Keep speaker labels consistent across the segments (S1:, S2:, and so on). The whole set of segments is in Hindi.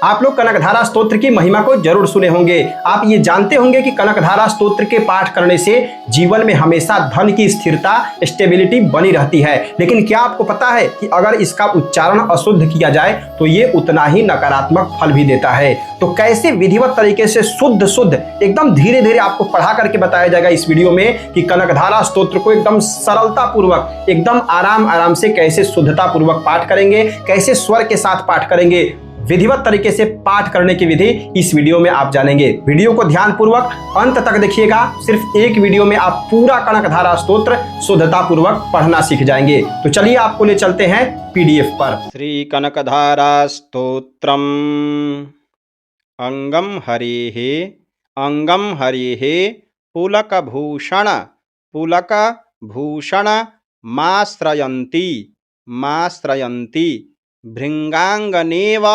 S1: आप लोग कनकधारा स्तोत्र की महिमा को जरूर सुने होंगे। आप ये जानते होंगे कि कनकधारा स्तोत्र के पाठ करने से जीवन में हमेशा धन की स्थिरता, स्टेबिलिटी बनी रहती है। लेकिन क्या आपको पता है कि अगर इसका उच्चारण अशुद्ध किया जाए तो ये उतना ही नकारात्मक फल भी देता है। तो कैसे विधिवत तरीके से शुद्ध शुद्ध एकदम धीरे धीरे आपको पढ़ा करके बताया जाएगा इस वीडियो में कि कनकधारा स्तोत्र को एकदम सरलता पूर्वक, एकदम आराम आराम से कैसे शुद्धता पूर्वक पाठ करेंगे, कैसे स्वर के साथ पाठ करेंगे, विधिवत तरीके से पाठ करने की विधि इस वीडियो में आप जानेंगे। वीडियो को ध्यान पूर्वक अंत तक देखिएगा। सिर्फ एक वीडियो में आप पूरा कनकधारा स्तोत्र शुद्धता पूर्वक पढ़ना सीख जाएंगे। तो चलिए आपको ले चलते हैं पीडीएफ पर।
S2: श्री कनकधारा स्तोत्रम अंगम हरिः पुलक भूषण माश्रयन्ति भृंगांगनेव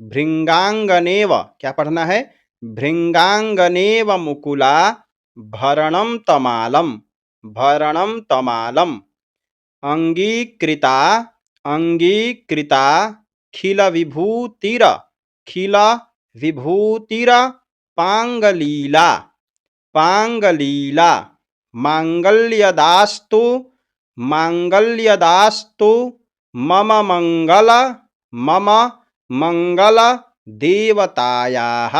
S2: भृंगांगनेव क्या पढ़ना है? भृंगांगनेव मुकुला भरणं तमालम अंगीकृता खिल विभूतिर पांगलीला मांगल्यदास्तु मम मंगल देवतायाः।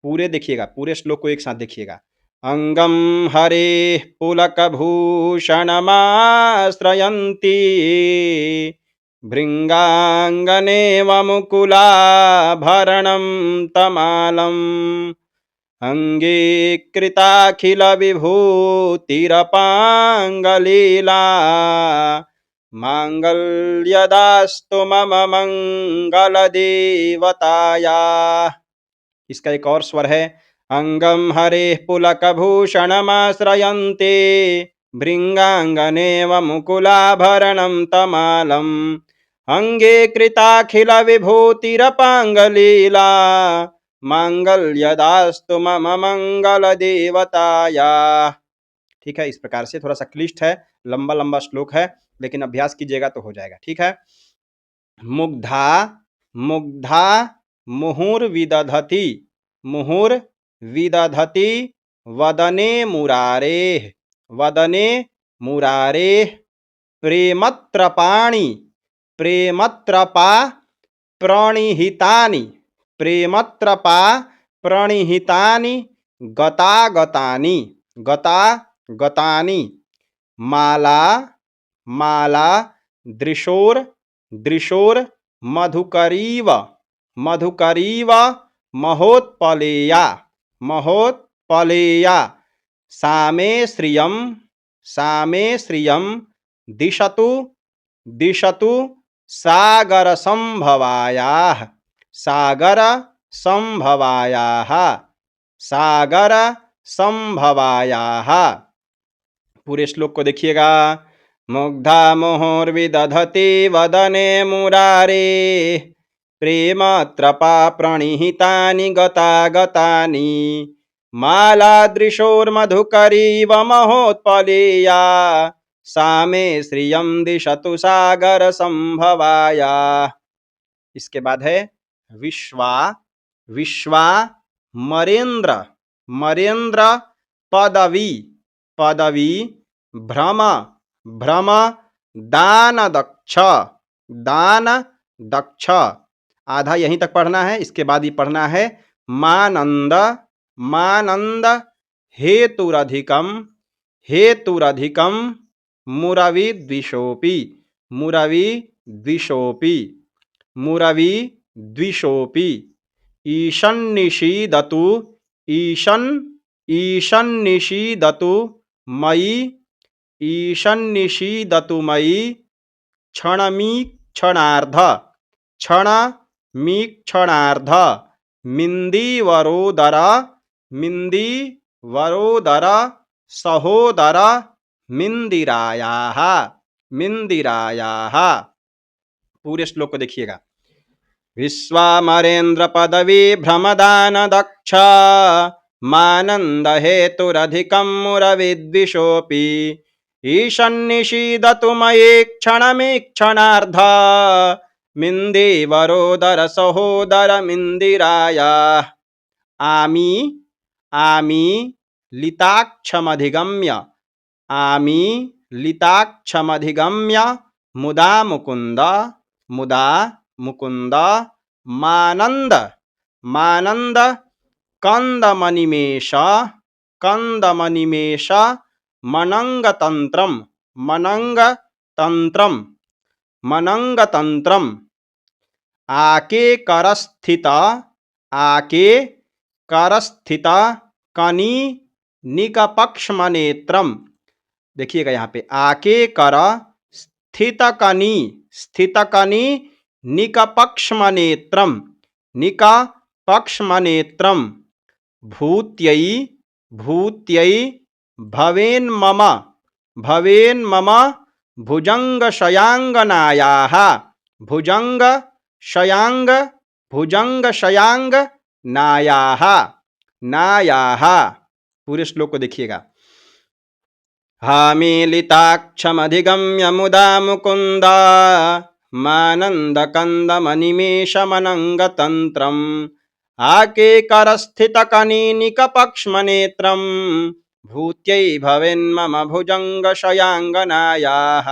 S2: पूरे देखिएगा, पूरे श्लोक को एक साथ देखिएगा। अंगम हरे पुलकभूषणमाश्रयन्ति भृंगांगनेव मुकुलाभरणं तमालम् अंगीकृताखिल विभूतिरपांगलीला मांगल्यदास्तु मम मंगल देवताया। इसका एक और स्वर है। अंगम हरे पुलकभूषणमाश्रयन्ते भृंगांगनेव मुकुलाभरणं तमालम् अंगीकृताखिल विभूतिरपांगलीला मांगल्यदास्तु मम मंगल देवताया। ठीक है, इस प्रकार से थोड़ा सा क्लिष्ट है, लंबा लंबा श्लोक है, लेकिन अभ्यास कीजिएगा तो हो जाएगा। ठीक है। मुग्धा मुहुर्विदधति वदने मुरारेः प्रेमत्रपा प्रणिहितानि गतागतानि माला दृशोर मधुकरीव महोत्पलेया सामे श्रियं दिशतु सागर संभवायाः। पूरे श्लोक को देखिएगा। मुग्धा मुहुर्विदधति वदने मुरारेः प्रेमत्रपा प्रणिहितानि गतागतानि मालादृशोर्मधुकरीव महोत्पलेया सामे श्रियं दिशतु सागर संभवाया। इसके बाद है विश्वा मरेंद्र पदवी भ्रम दान दक्ष। आधा यहीं तक पढ़ना है। इसके बाद ही पढ़ना है मानंद हेतुरधिकम मुरवि द्विषोपि ईशन्निषीदतु मयि क्षणमीक्षणार्ध मिन्दिवरोदर सहोदर मिन्दिरायाः। पूरे श्लोक को देखिएगा। विश्वामरेन्द्र पदवी भ्रमदान दक्ष मानंद हेतुरधिकं मुरविद्विषोऽपि ईशन्निषीदतु मये क्षणमीक्षणार्ध मिन्देवरोदर सहोदरमिन्दिराय आमी आमी लिताक्षमधिगम्य आमी लिताक्षमधिगम्य मुदा मुकुन्द मुदा मुकुन्द मानन्द मानन्द कंदमनिमेष कंदमनिमेष मनंगतंत्रम मनंगतंत्रम मनंगतंत्रम आके करस्थित कनी निकपक्ष्मनेत्रम। देखिएगा यहाँ पे आके कर स्थित कनी निकपक्ष्मनेत्रम निकपक्ष्मनेत्रम भूत्यै भूत्यै भवेन्मम भवेन्मम भुजंगशयांगनायाः भुजंगशयांग नायाः नायाः। पूरे श्लोक को देखिएगा। हामीलिताक्षमधिगम्य मुदा मुकुन्द मानन्दकन्दमनिमेषमनङ्गतन्त्रम् आके करस्थितकनीनिकपक्ष्मनेत्रम् भूत्यै भवेन्मम भुजंगशयांगनायाः।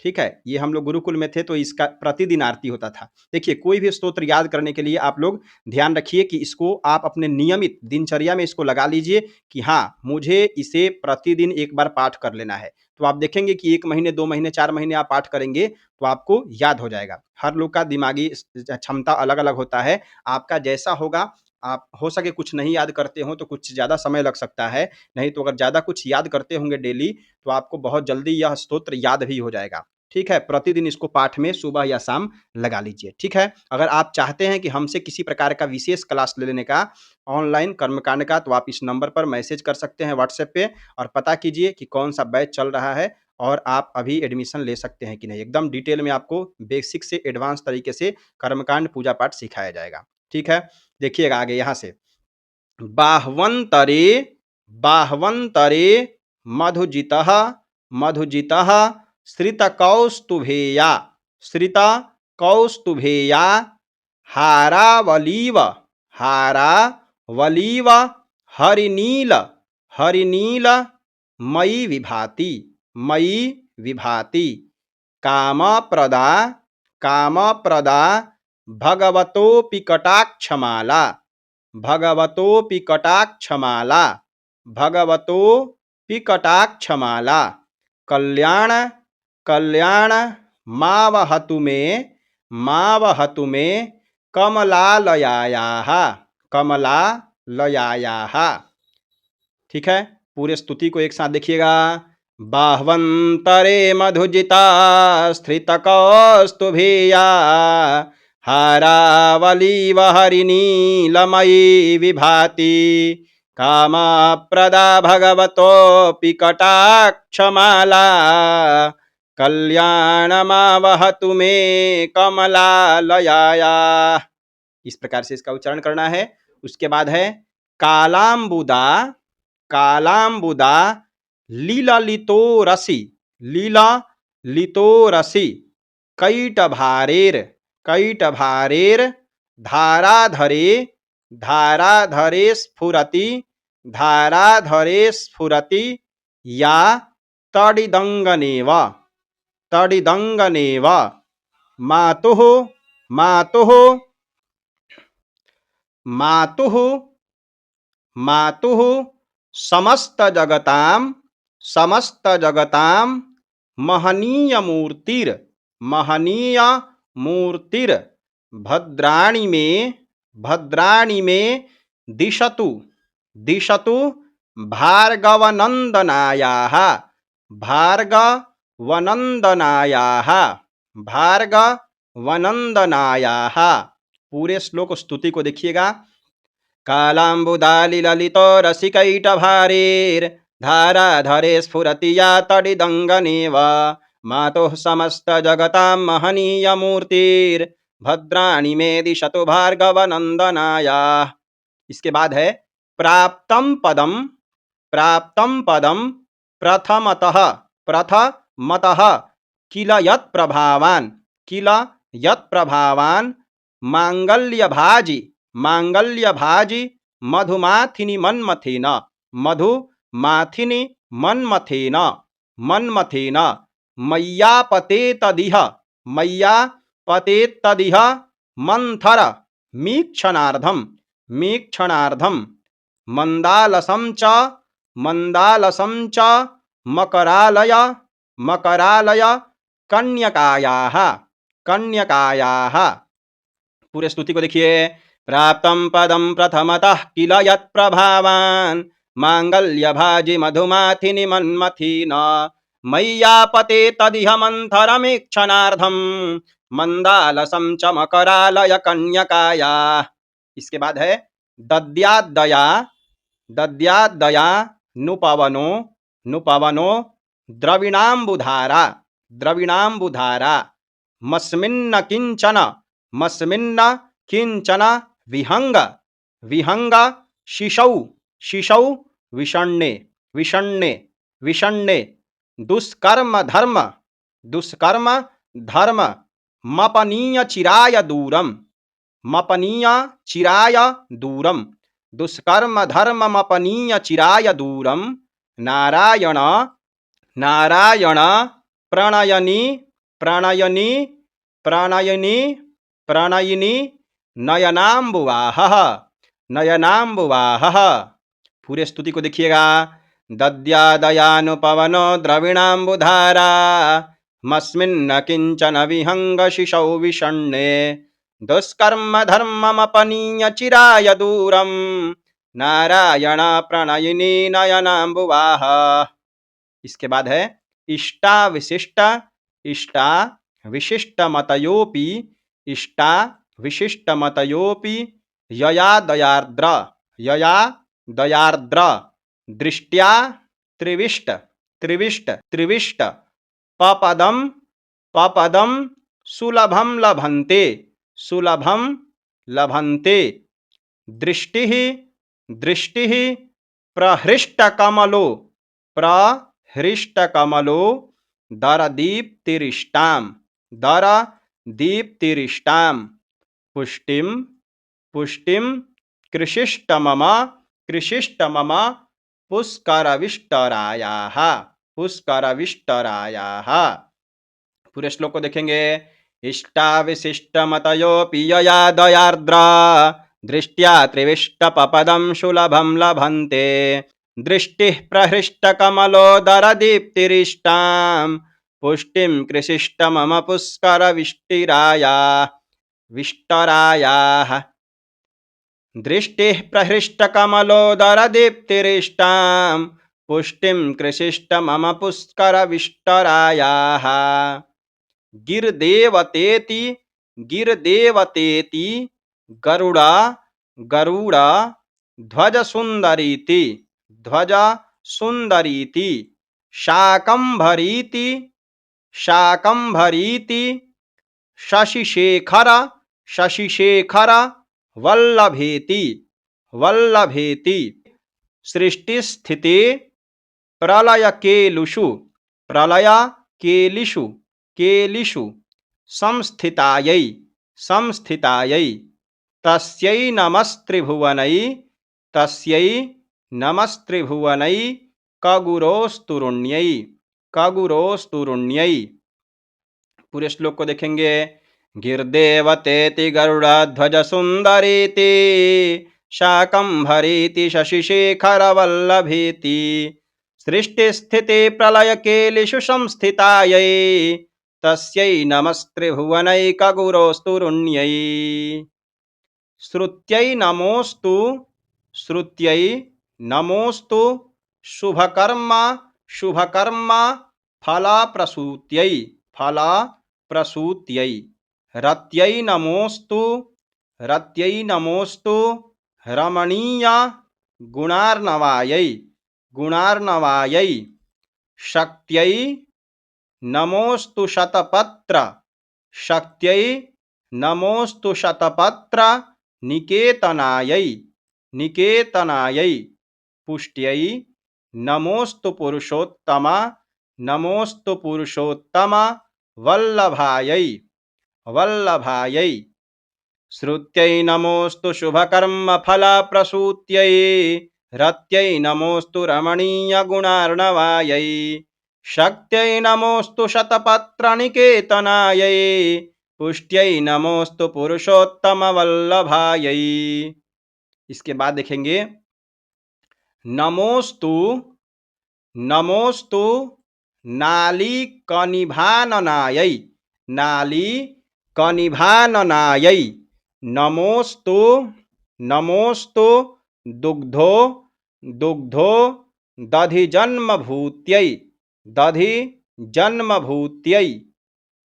S2: ठीक है, ये हम लोग गुरुकुल में थे तो इसका प्रतिदिन आरती होता था। देखिए, कोई भी स्तोत्र याद करने के लिए आप लोग ध्यान रखिए कि इसको आप अपने नियमित दिनचर्या में इसको लगा लीजिए कि हाँ, मुझे इसे प्रतिदिन एक बार पाठ कर लेना है। तो आप देखेंगे कि 1 महीने, 2 महीने, 4 महीने आप पाठ करेंगे तो आपको याद हो जाएगा। हर लोग का दिमागी क्षमता अलग अलग होता है। आपका जैसा होगा, आप हो सके कुछ नहीं याद करते हो तो कुछ ज़्यादा समय लग सकता है, नहीं तो अगर ज़्यादा कुछ याद करते होंगे डेली तो आपको बहुत जल्दी यह स्तोत्र याद भी हो जाएगा। ठीक है, प्रतिदिन इसको पाठ में सुबह या शाम लगा लीजिए। ठीक है, अगर आप चाहते हैं कि हमसे किसी प्रकार का विशेष क्लास ले लेने का, ऑनलाइन कर्मकांड का, तो आप इस नंबर पर मैसेज कर सकते हैं व्हाट्सएप पे और पता कीजिए कि कौन सा बैच चल रहा है और आप अभी एडमिशन ले सकते हैं कि नहीं। एकदम डिटेल में आपको बेसिक से एडवांस तरीके से कर्मकांड पूजा पाठ सिखाया जाएगा। ठीक है, देखिएगा आगे यहाँ से बाह्वंतरे बाह्वंतरे मधुजितः मधुजितः श्रितकौस्तुभेया श्रितकौस्तुभेया हारावलीव हारावलीव हरिनील हरिनील मयि विभाति कामप्रदा कामप्रदा भगवतोऽपि कटाक्षमाला भगवतोऽपि कटाक्षमाला भगवतोऽपि कटाक्षमाला कल्याण कल्याण मावहतु मे कमलालयायाः कमलालयायाः। ठीक है, पूरे स्तुति को एक साथ देखिएगा। बाह्वंतरे मधुजिता स्थितकौस्तुभेया हारावलीव हरिनीलमयी विभाति कामप्रदा भगवतोऽपि कटाक्षमाला कल्याणमावहतु मे कमलालयाया। इस प्रकार से इसका उच्चारण करना है। उसके बाद है कालाम्बुदा कालाम्बुदा लीललितो रसि कैटभारेर धाराधरे स्फुरति या तडिदंगनेव मातुः समस्त जगतां महनीय मूर्तिर भद्राणि मे दिशतु भार्गवनंदनायाः। पूरे श्लोक स्तुति को देखिएगा। कालाम्बुदालिललितो रसिकैटभारेर धाराधरे स्फुरति या तडिदंगनेव मातुः समस्त जगतां महनीय मूर्तिर भद्राणि मे दिशतु भार्गवनंदनाया। इसके बाद है प्राप्तम पदम प्रथमतः प्रथमतः किल यत् प्रभावान मांगल्यभाजी मधुमाथिनि मन्मथेन मय्यापतेतदिह मंथर मीक्षणार्धम मंदालसं च मकरालय कन्यकायाः। पूरे स्तुति को देखिए। प्राप्तं पदं प्रथमतः किल यत्प्रभावान् मांगल्यभाजि मधुमाथिनि मन्मथीन मय्यापते तदिह मंथरमीक्षणार्धम मंदालसं च मकरालय कन्यकाया। इसके बाद है दद्यादया नुपवनो द्रविणाम्बुधारा मस्मिन्न किंचन विहंग शिशौ विषण्णे दुष्कर्म धर्म मपनीय चिराय दूरम दुष्कर्म धर्म मपनीय चिराय दूरम नारायण प्रणयिनी नयनाम्बुवाह। पूरे स्तुति को देखिएगा। दद्यादयानुपवनो द्रविणाम्बुधारा मस्मिन्न किंचन विहंग शिशौ विषण्णे दुष्कर्म धर्ममपनीय चिराय दूरम नारायण प्रणयिनी नयनाम्बुवाह। इसके बाद है इष्टा विशिष्ट मतयोपि यया दयार्द्र दृष्ट्या त्रिविष्ट पपदम सुलभम लभन्ते दृष्टि प्रहृष्टकमलो दरदीप्तिरिष्टां पुष्टिम कृषिष्ट मम पुष्करविष्टरायाः। पूरे श्लोक को देखेंगे। इष्टाविशिष्टमतयोऽपि यया दयार्द्र दृष्ट्या त्रिविष्टपपदं सुलभं लभन्ते दृष्टिः प्रहृष्टकमलोदरदीप्तिरिष्टां पुष्टिं कृषिष्ट मम विष्टरायाः। दृष्टिः प्रहृष्टकमलोदरदीप्तिरिष्टां पुष्टिं कृषिष्ट मम पुष्करविष्टरायाः। गिरदेवतेति गरुड़ ध्वज सुंदरीति शाकंभरीति शशिशेखर वल्लभेति सृष्टिस्थिति प्रलयकेलिषु संस्थितायै तस्यै नमस्त्रिभुवनै कगुरोस्तुरुण्यै। पूरे श्लोक को देखेंगे। गिरदेवतेति गरुड़ध्वज सुंदरीति शाकंभरीति शशिशेखर वल्लभेति सृष्टिस्थिति प्रलयकेलिषु संस्थितायै तस्यै नमस्त्रिभुवनै कगुरोस्तुरुण्यै। श्रुत्यै नमोस्तु शुभकर्म फलप्रसूत्यै रत्यै नमोस्तु रमणीय गुणार्णवायै शक्त्यै नमोस्तु शतपत्र निकेतनायै पुष्ट्यै नमोस्तु पुरुषोत्तम, नमोस्तु पुरुषोत्तम वल्लभायै, वल्लभायै। श्रुत्यै नमोस्तु शुभकर्मफलप्रसूत्यै, रत्यै नमोस्तु रमणीयगुणार्णवायै, शक्त्यै नमोस्तु शतपत्रनिकेतनायै, पुष्ट्यै नमोस्तु पुरुषोत्तमवल्लभायै। इसके बाद देखेंगे नमोस्तु, नमोस्तु नालीकनिभाननायै, नालीकनिभाननायै, नमोस्तु, नमोस्तु दुग्धो, दुग्धो दधिजन्मभूत्यै, दधिजन्मभूत्यै,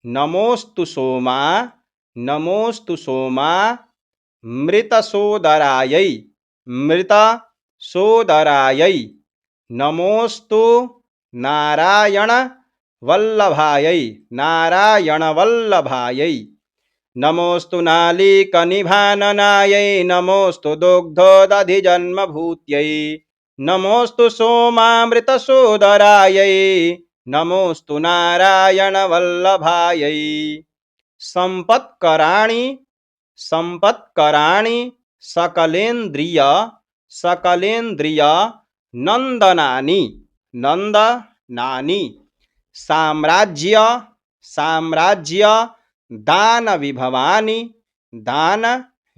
S2: नमोस्तु सोमा, नमोस्तु सोमा मृतसोदरायै, मृतसोदरायै, नमोस्तु नारायण वल्लभायै, नारायण वल्लभायै, नमोस्तु नालीकनिभाननायै, नमोस्तु दुग्धोदधिजन्मभूत्यै, नमोस्तु सोमामृतसोदरायै, नमोस्तु नारायण वल्लभायै। संपत्कराणि, संपत्कराणि सकलेन्द्रिय, सकलेन्द्रिय नंदनानि, नंदनानि, साम्राज्य, साम्राज्य दान विभवानि, दान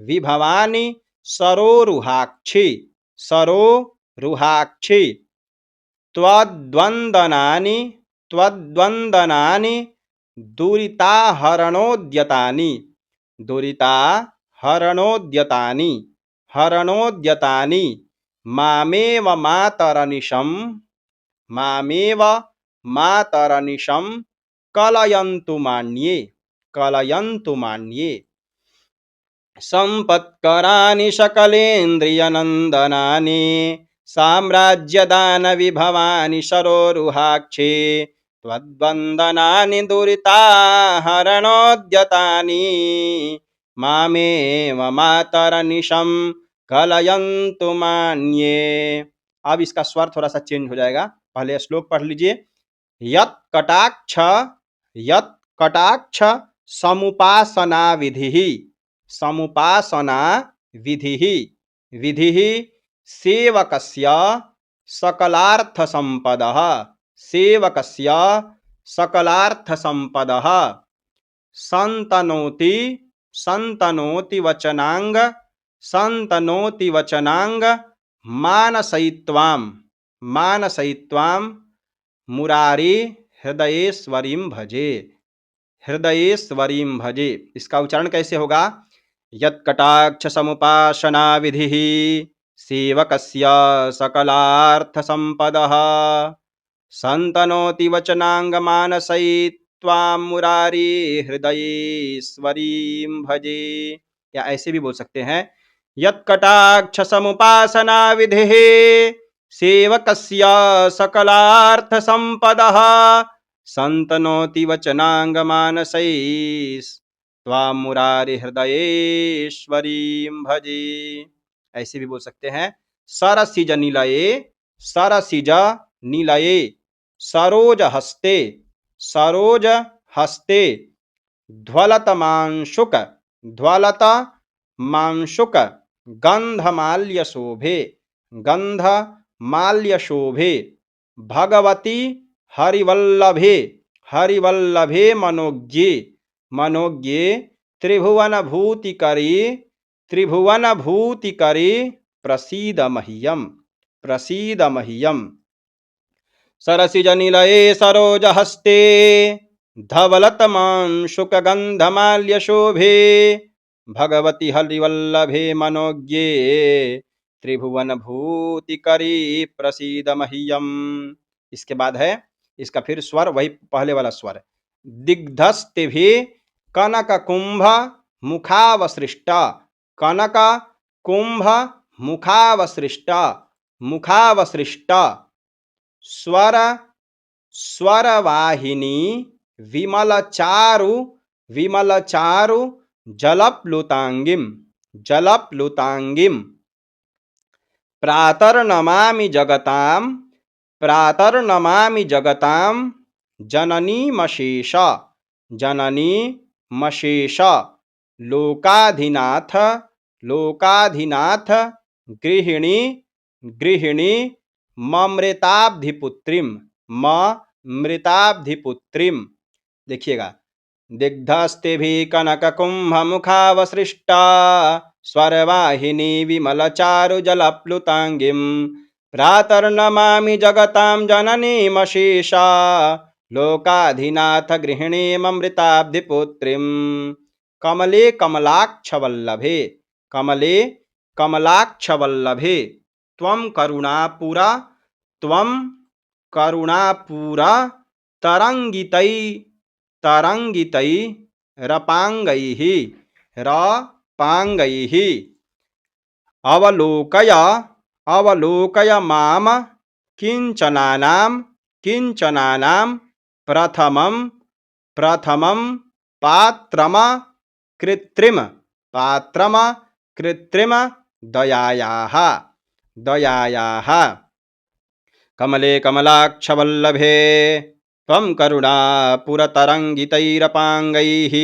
S2: विभवानि सरोरुहाक्षि, सरोरुहाक्षि, त्वद्वन्दनानि, त्वद्वन्दनानि दुरिताहरणोद्यतानि, दुरिताहरणोद्यतानि, हरणोद्यतानि, मामेव मातरनिशं, मामेव मातरनिशं कलयन्तु मान्ये, कलयन्तु मान्ये। संपत्कराणि सकलेन्द्रियनन्दनानि, साम्राज्यदानविभवानि सरोरुहाक्षे, त्वद्वन्दनानि दुरिताहरणोद्यतानि, मामेव मातरनिशं कलयन्तु मान्ये। अब इसका स्वर थोड़ा सा चेंज हो जाएगा, पहले श्लोक पढ़ लीजिए। यत् कटाक्ष, यत् कटाक्ष समुपासना विधिः, समुपासना विधिः, विधिः सेवकस्य सकलार्थ संपदः, सेवकस्य सकलार्थ संपदः, संतनोति, संतनोति वचनांग, संतनोति वचनांग मानसयित्वां, मानसयित्वां मुरारी हृदयेश्वरीं भजे, हृदयेश्वरीं भजे। इसका उच्चारण कैसे होगा? यत्कटाक्ष समुपासना विधिः सेवकस्य सकलार्थ संपदः, संतनोति वचनांग मानसयित्वां मुरारी हृदयेश्वरीं भजे। या ऐसे भी बोल सकते हैं, यत्कटाक्ष समुपासना विधिः सेवकस्य सकलार्थ संपदः, संतनोति वचनांग मानसैस्त्वां मुरारी हृदयेश्वरीं भजे। ऐसे भी बोल सकते हैं, सरसिज निलये, सरसिज निलये, सरोज हस्ते, सरोज हस्ते, ध्वलत मांशुक, ध्वलत मांशुक गंधमाल्य शोभे, गंधमाल्य शोभे, भगवती हरिवल्लभे, हरिवल्लभे मनोज्ञे, मनोज्ञे त्रिभुवनभूतिकरी, त्रिभुवनभूतिकरी प्रसीद मह्यम, प्रसीद मह्यम। सरसिज निलये सरोजहस्ते, धवलतमांशुकगन्धमाल्य शोभे, भगवती हरिवल्लभे मनोज्ञे त्रिभुवनभूतिकरी प्रसीद मह्यम। इसके बाद है इसका फिर स्वर, वही पहले वाला स्वर, दिग्धस्तिभि कनक कुंभ मुखावसृष्ट, कनक कुंभ मुखावसृष्ट, मुखावसृष्ट, स्वर स्वरवाहिनी विमलचारु, विमलचारु जलप्लुतांगिम, जलप्लुतांगिम, प्रातर्नमामि जगतां प्रातर्नमामि जगतां जननीमशेष जननीमशेष लोकाधिनाथ लोकाधिनाथ गृहिणी गृहिणी ममृताब्धिपुत्रीम ममृताब्धिपुत्रीम। देखिएगा, दिग्धस्तेभिः कनककुम्भमुखावसृष्टा स्वरवाहिनी विमलचारुजलप्लुताङ्गीं प्रातर्नमामि जगतां जननीमशेषा लोकाधिनाथ गृहिणीममृताब्धिपुत्रीं। कमले कमलाक्षवल्लभे कमले कमलाक्षवल्लभे त्वं करुणापूरा तरंगितै तरंगितै रपांगैः रपांगैः अवलोकय अवलोकय माम किंचनानां प्रथमं प्रथमं पात्रम कृत्रिम दयायाः दयायाः। कमले कमलाक्षवल्लभे त्वं करुणापुरतरङ्गितैरपाङ्गैः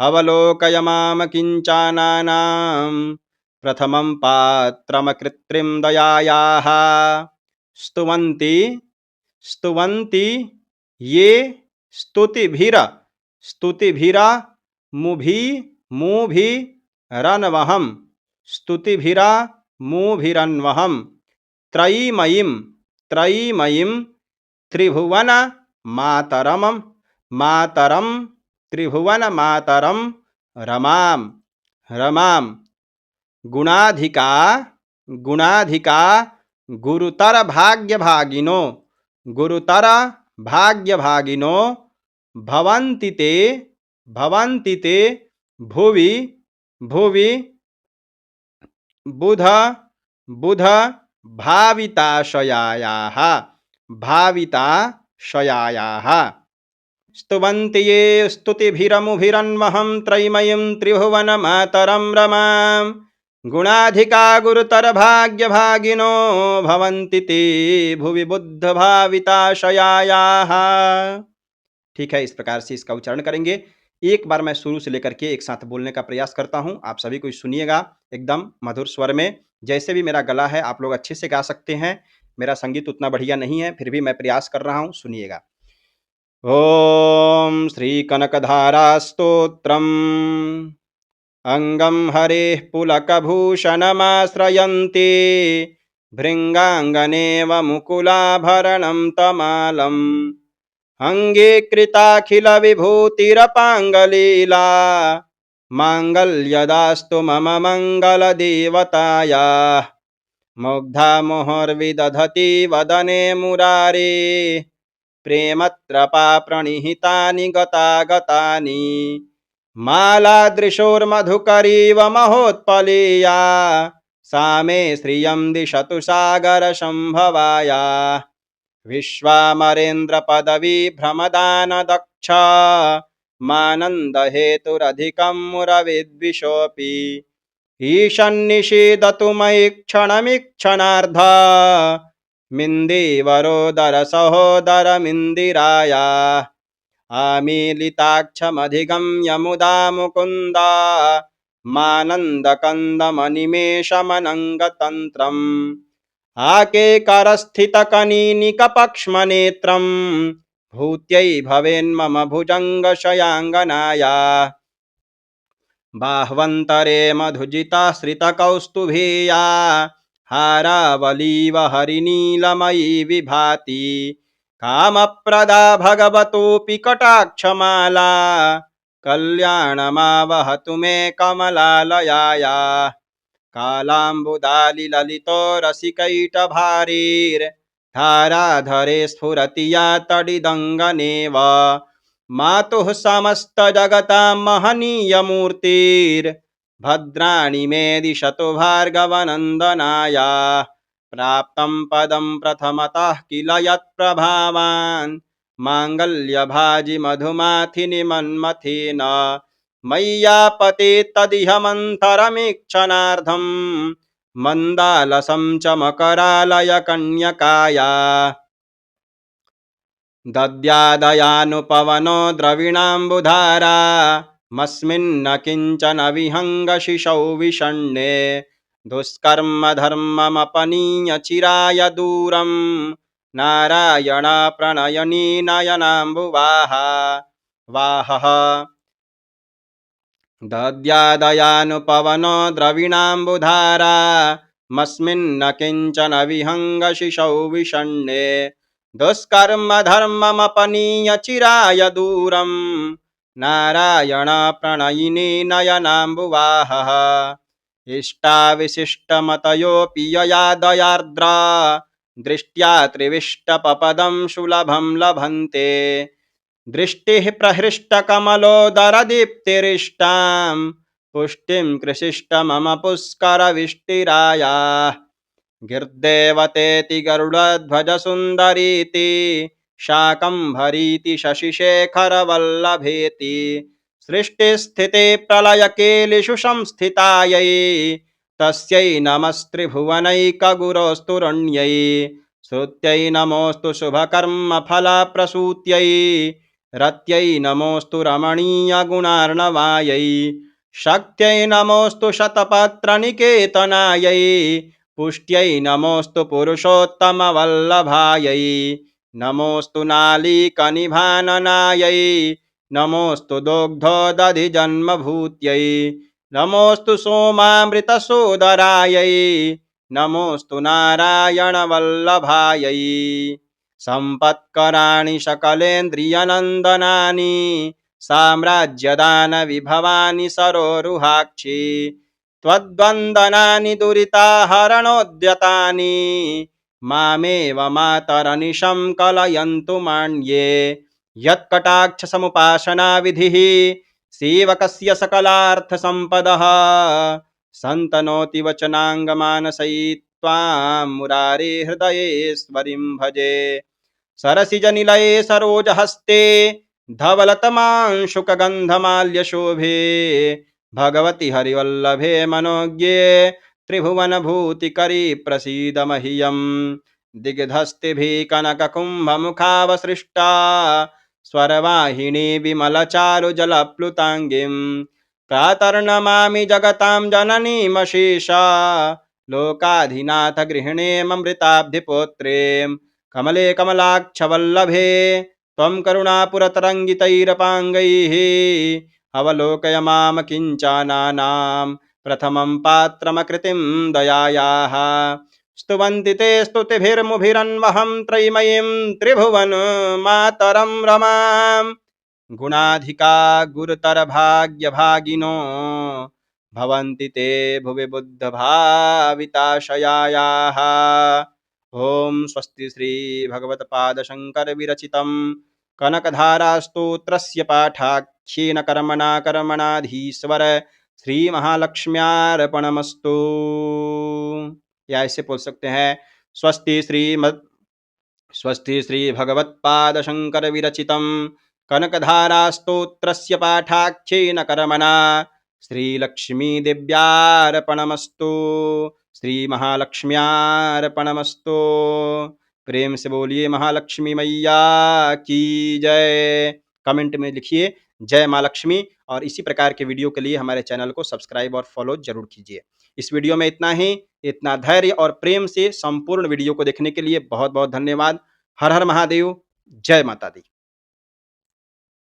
S2: अवलोकय माम किञ्चनानां प्रथमं पात्रमकृत्रिं दयायाः। स्तुवन्ति स्तुवन्ति ये स्तुतिभिरमुभिरन्वहं स्तुतिभिरमुभिरन्वहं त्रयीमयीं त्रयीमयीं त्रिभुवन मातरम त्रिभुवन मातरम रमाम रमाम। गुणाधिका गुणाधिका गुरुतर भाग्यभागिनो गुरुतर भाग्यभागिनो भवन्ति ते भुवि भुवि बुध बुध भाविताशयायाः भाविताशयायाः। स्तुवन्ति ये स्तुतिभिरमुभिरन्वहं त्रयीमयीं त्रिभुवन मातरं रमां गुणाधिका गुरुतर भाग्यभागिनो भवन्ति ते भुवि बुद्ध भाविताशयायाः। ठीक है, इस प्रकार से इसका उच्चारण करेंगे। एक बार मैं शुरू से लेकर के एक साथ बोलने का प्रयास करता हूं, आप सभी को सुनिएगा एकदम मधुर स्वर में। जैसे भी मेरा गला है आप लोग अच्छे से गा सकते हैं, मेरा संगीत उतना बढ़िया नहीं है, फिर भी मैं प्रयास कर रहा हूं, सुनिएगा। ओम श्री कनकधारा स्तोत्रम अंगम हरेः पुलकभूषणमाश्रयन्ति भृंगांगनेव मुकुलाभरणं तमालम् अंगीकृताखिल विभूतिरपांगलीला मांगल्यदास्तु मम मंगलदेवताया मुग्धा मुहुर्विदधति वदने मुरारे प्रेमत्रपा प्रणिहितानि गतागतानि मालादृशोर्मधुकरीव महोत्पलीया सा मे श्रियं दिशतु सागरसंभवाया विश्वामरेन्द्र पदवी भ्रमदान दक्ष मानंद हेतुरधिकं मुरविद्विषोऽपि ईशन्निषेदतु मयि क्षणमिक्षणार्ध मिन्दीवरोदर सहोदरमिन्दिराया आमीलिताक्षमधिगम्य मुदा मुकुन्द मानन्दकन्दमनिमेषमनङ्गतन्त्रम् आकेकरस्थितकनीनिकपक्ष्मनेत्रं भूत्यै भवेन्मम भुजङ्गशयाङ्गनाया बाह्वन्तरे मधुजिताश्रितकौस्तुभेया हारावलीव हरिनीलमयी विभाति कामप्रदा भगवतोऽपि कटाक्षमाला कल्याणमावहतु मे कमलालयाया कालाम्बुदालिललितो रसिकैटभारीर्धाराधरे स्फुरति या तडिदङ्गनेव मातुः समस्तजगतां महनीयमूर्तिर्भद्राणि मे दिशतु भार्गवनन्दनाया प्राप्तं पदं प्रथमतः किल यत्प्रभावान् माङ्गल्यभाजि मधुमाथिनि मन्मथेन मय्यापते तदिह मन्थरमीक्षणार्धं मन्दालसं च मकरालयकन्यकाया दद्यादयानुपवनो द्रविणाम्बुधारा मस्मिन्न किञ्चन विहङ्गशिशौ विषण्णे दुष्कर्म धर्ममपनीय चिराय दूरं नारायण प्रणयनी नयनाम्बुवाहा वाहः दद्यादयानुपवनो द्रविणाम्बुधारा मस्मिन्न किञ्चन विहङ्गशिशौ विषण्णे दुष्कर्म धर्ममपनीय चिराय दूरं नारायण प्रणयिनी नयनाम्बुवाहः इष्टाविशिष्टमतयोऽपि यया दयार्द्रा दृष्ट्या त्रिविष्टपपदं सुलभं लभन्ते दृष्टिः प्रहृष्टकमलोदरदीप्तिरिष्टां पुष्टिं कृशिष्ट मम पुष्करविष्टिरायाः गिर्देवतेति गरुडध्वजसुन्दरीति शाकम्भरीति शशिशेखरवल्लभेति सृष्टिस्थिते प्रलयकेलिषु संस्थितायै तस्यै नमस्त्रिभुवनैकगुरोस्तुरण्यै श्रुत्यै नमोऽस्तु शुभकर्मफलप्रसूत्यै रत्यै नमोऽस्तु रमणीयगुणार्णवायै शक्त्यै नमोऽस्तु शतपत्रनिकेतनायै पुष्ट्यै नमोऽस्तु पुरुषोत्तमवल्लभायै नमोऽस्तु नालीकनिभाननायै नमोऽस्तु दुग्धोदधिजन्मभूत्यै नमोऽस्तु सोमामृतसोदरायै नमोऽस्तु नारायणवल्लभायै सम्पत्कराणि सकलेन्द्रियनन्दनानि साम्राज्यदानविभवानि सरोरुहाक्षि त्वद्वन्दनानि दुरिताहरणोद्यतानि मामेव मातरनिशं कलयन्तु मान्ये यत्कटाक्षसमुपासनाविधिः सेवकस्य सकलार्थसम्पदः सन्तनोति वचनाङ्गमानसैत्वां मुरारे हृदयेश्वरीं भजे सरसिजनिलये सरोजहस्ते धवलतमांशुकगन्धमाल्यशोभे भगवति हरिवल्लभे मनोज्ञे त्रिभुवनभूतिकरी प्रसीद मह्यं दिग्धस्तिभिः कनककुम्भमुखावसृष्टा स्वरवाहिनी विमलचारुजलप्लुताङ्गीं प्रातर्नमामि जगतां जननीमशेषा लोकाधिनाथ गृहिणीममृताब्धिपुत्रीं कमले कमलाक्षवल्लभे त्वं करुणापुरतरङ्गितैरपाङ्गैः अवलोकय माम किञ्चनानां प्रथमं पात्रमकृतिं दयायाः स्तुवन्ति ते स्तुतिभिर्मुभिरन्वहं त्रयीमयीं त्रिभुवन मातरं रमां गुणाधिका गुरुतरभाग्यभागिनो भवन्ति ते भुवि बुद्धभाविताशयायाः ॐ स्वस्ति श्री भगवत्पादशङ्करविरचितं कनकधारास्तोत्रस्य पाठाख्येन कर्मणाधीश्वर श्री महालक्ष्म्यार्पणमस्तु। या ऐसे बोल सकते हैं स्वस्ति श्री भगवत्पादशङ्करविरचितं कनकधारास्तोत्रस्य पाठाख्येन कर्मणा श्रीलक्ष्मीदेव्यार्पणमस्तु। श्री महालक्ष्म्यार्पणमस्तु। प्रेम से बोलिए महालक्ष्मी मैया की जय। कमेंट में लिखिए जय माँ लक्ष्मी और इसी प्रकार के वीडियो के लिए हमारे चैनल को सब्सक्राइब और फॉलो जरूर कीजिए। इस वीडियो में इतना ही। इतना धैर्य और प्रेम से संपूर्ण वीडियो को देखने के लिए बहुत बहुत धन्यवाद। हर हर महादेव। जय माता दी।